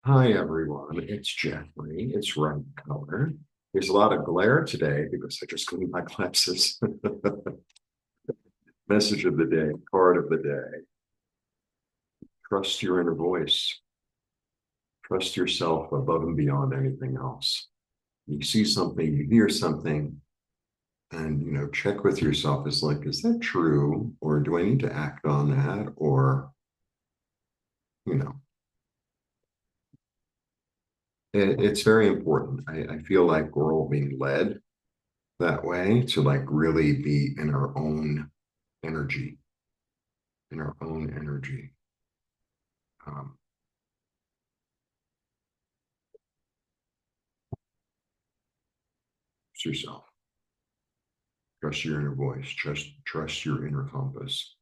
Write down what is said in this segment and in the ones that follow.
Hi, everyone. It's Jeffrey. It's right color. There's a lot of glare today because I just cleaned my glasses. Message of the day, card of the day. Trust your inner voice. Trust yourself above and beyond anything else. You see something, you hear something, and check with yourself. Is like, is that true? Or do I need to act on that? Or, you know, it's very important. I feel like we're all being led that way to like really be in our own energy, in our own energy. Um, it's yourself. Trust your inner voice. Trust your inner compass.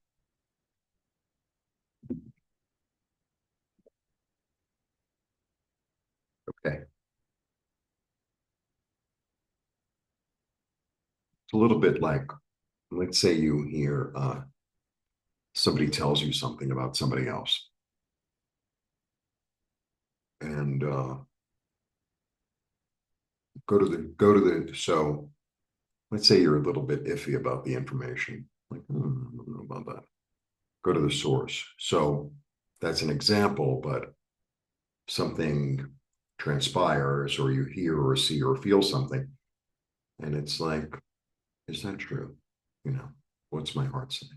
Okay. It's a little bit like, let's say you hear somebody tells you something about somebody else, and so let's say you're a little bit iffy about the information. Like, I don't know about that. Go to the source. So that's an example, but something transpires, or you hear or see or feel something, and it's like, is that true? You know, what's my heart saying?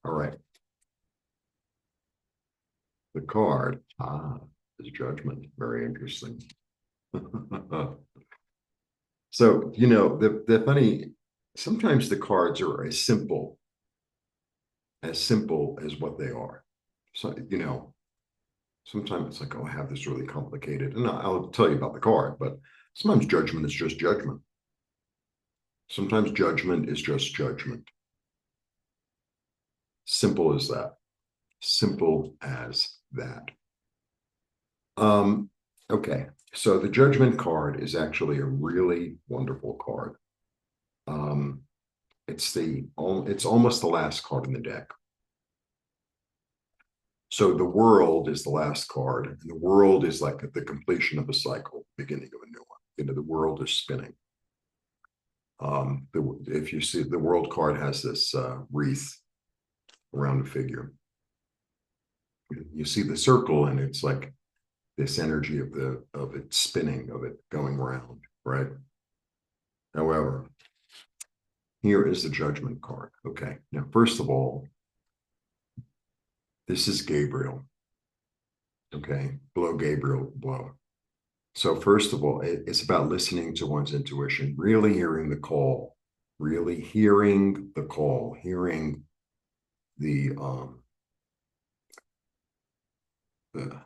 All right. The card, is judgment. Very interesting. So, the funny, sometimes the cards are as simple as what they are. So, sometimes it's like, oh, I have this really complicated, and I'll tell you about the card, but sometimes judgment is just judgment. Sometimes judgment is just judgment. Simple as that. Simple as that. Okay, so the Judgment card is actually a really wonderful card. Um, it's almost the last card in the deck. So the world is the last card, and the world is like the completion of a cycle, beginning of a new one. The world is spinning. If you see, the world card has this wreath around the figure. You see the circle, and it's like this energy of it spinning, of it going round, right? However, here is the Judgment card. Okay, now first of all, this is Gabriel. Okay, blow Gabriel, blow. So first of all, it's about listening to one's intuition, really hearing the call, really hearing the call, hearing the um the,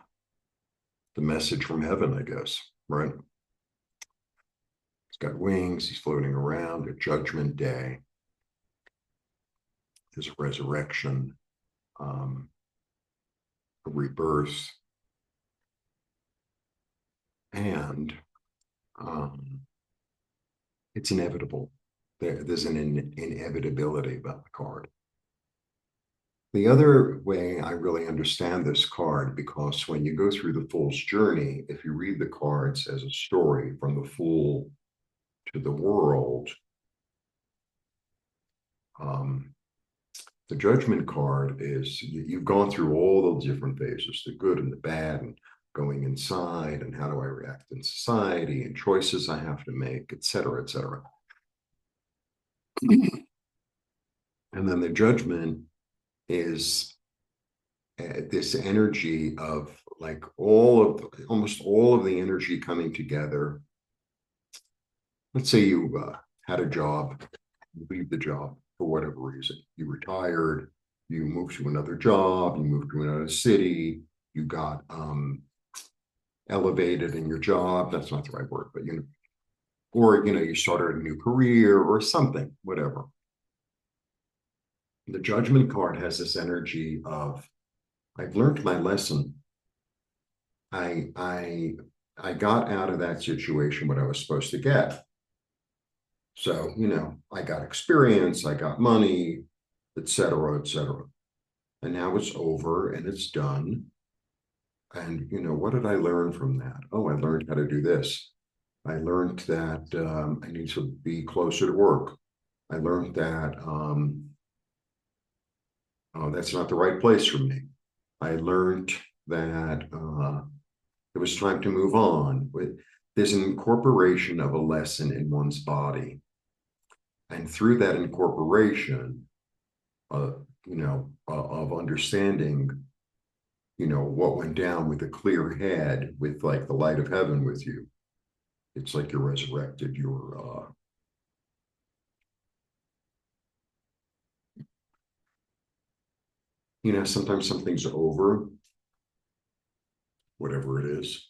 the message from heaven, I guess, right? He's got wings, he's floating around, a judgment day, there's a resurrection, um, a rebirth, and um, it's inevitable. There's an inevitability about the card. The other way I really understand this card, because when you go through the Fool's journey, if you read the cards as a story from the Fool to the world, um, the Judgment card is you've gone through all those different phases, the good and the bad, and going inside, and how do I react in society, and choices I have to make, et cetera, et cetera. And then the Judgment is this energy of like almost all of the energy coming together. Let's say you had a job, you leave the job for whatever reason. You retired, you moved to another job, you moved to another city, you got elevated in your job. That's not the right word, but or you started a new career or something, whatever. The Judgment card has this energy of, I've learned my lesson. I I I got out of that situation what I was supposed to get. So, I got experience, I got money, et cetera, et cetera. And now it's over and it's done. And, what did I learn from that? Oh, I learned how to do this. I learned that I need to be closer to work. I learned that oh, that's not the right place for me. I learned that it was time to move on. There's an incorporation of a lesson in one's body. And through that incorporation, uh, of understanding, what went down with a clear head, with like the light of heaven with you. It's like you're resurrected. Sometimes something's over, whatever it is.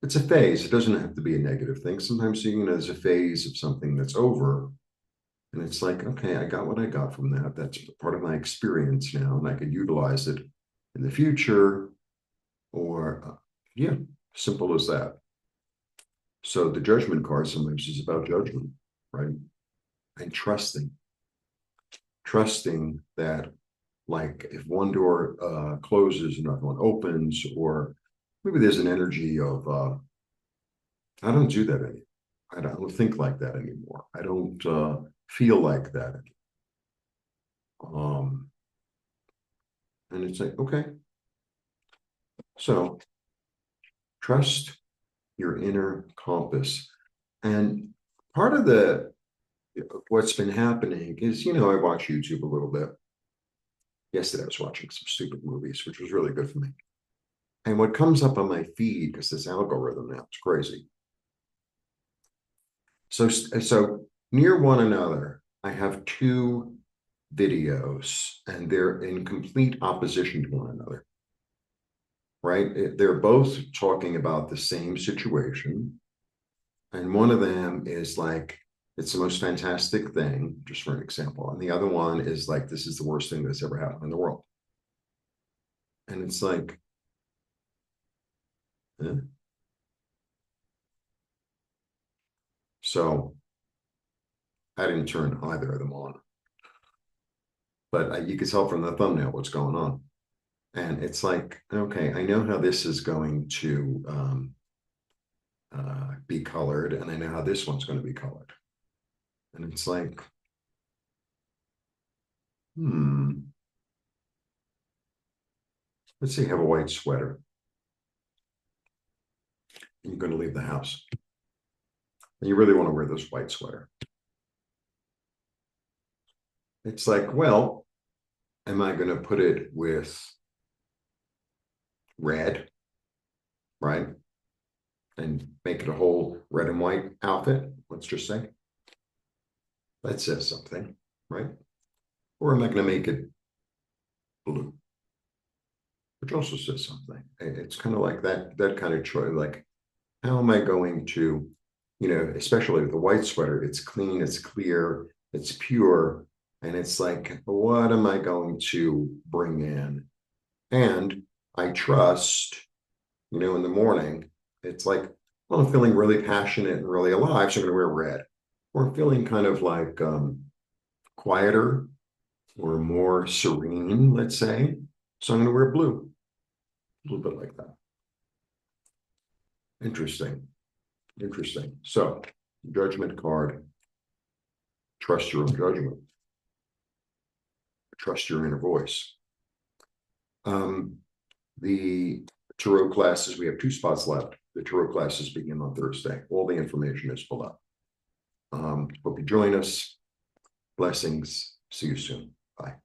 It's a phase. It doesn't have to be a negative thing. Sometimes, there's a phase of something that's over. And it's like, okay, I got what I got from that. That's part of my experience now, and I could utilize it in the future, or yeah, simple as that. So the judgment card sometimes is about judgment, right? And trusting that, like, if one door closes, another one opens, or maybe there's an energy of I don't do that anymore. I don't think like that anymore. I don't feel like that. Um, and it's like, okay, so trust your inner compass. And part of the what's been happening is, I watch YouTube a little bit. Yesterday I was watching some stupid movies, which was really good for me. And what comes up on my feed, because this algorithm now, it's crazy. So near one another, I have two videos, and they're in complete opposition to one another, right? They're both talking about the same situation. And one of them is like, it's the most fantastic thing, just for an example. And the other one is like, this is the worst thing that's ever happened in the world. And it's like, eh. So I didn't turn either of them on, but you could tell from the thumbnail what's going on. And it's like, okay, I know how this is going to be colored, and I know how this one's going to be colored. And it's like, let's say you have a white sweater, and you're going to leave the house, and you really want to wear this white sweater. It's like, well, am I going to put it with red, right? And make it a whole red and white outfit, let's just say. That says something, right? Or am I going to make it blue, which also says something? It's kind of like that kind of choice. Like, how am I going to, especially with the white sweater, it's clean, it's clear, it's pure. And it's like, what am I going to bring in? And I trust, in the morning, it's like, well, I'm feeling really passionate and really alive, so I'm going to wear red. Or I'm feeling kind of like quieter or more serene, let's say. So I'm going to wear blue, a little bit like that. Interesting. Interesting. So, judgment card, trust your own judgment, trust your inner voice. The tarot classes, we have 2 spots left. The tarot classes begin on Thursday. All the information is below. Hope you join us. Blessings. See you soon. Bye.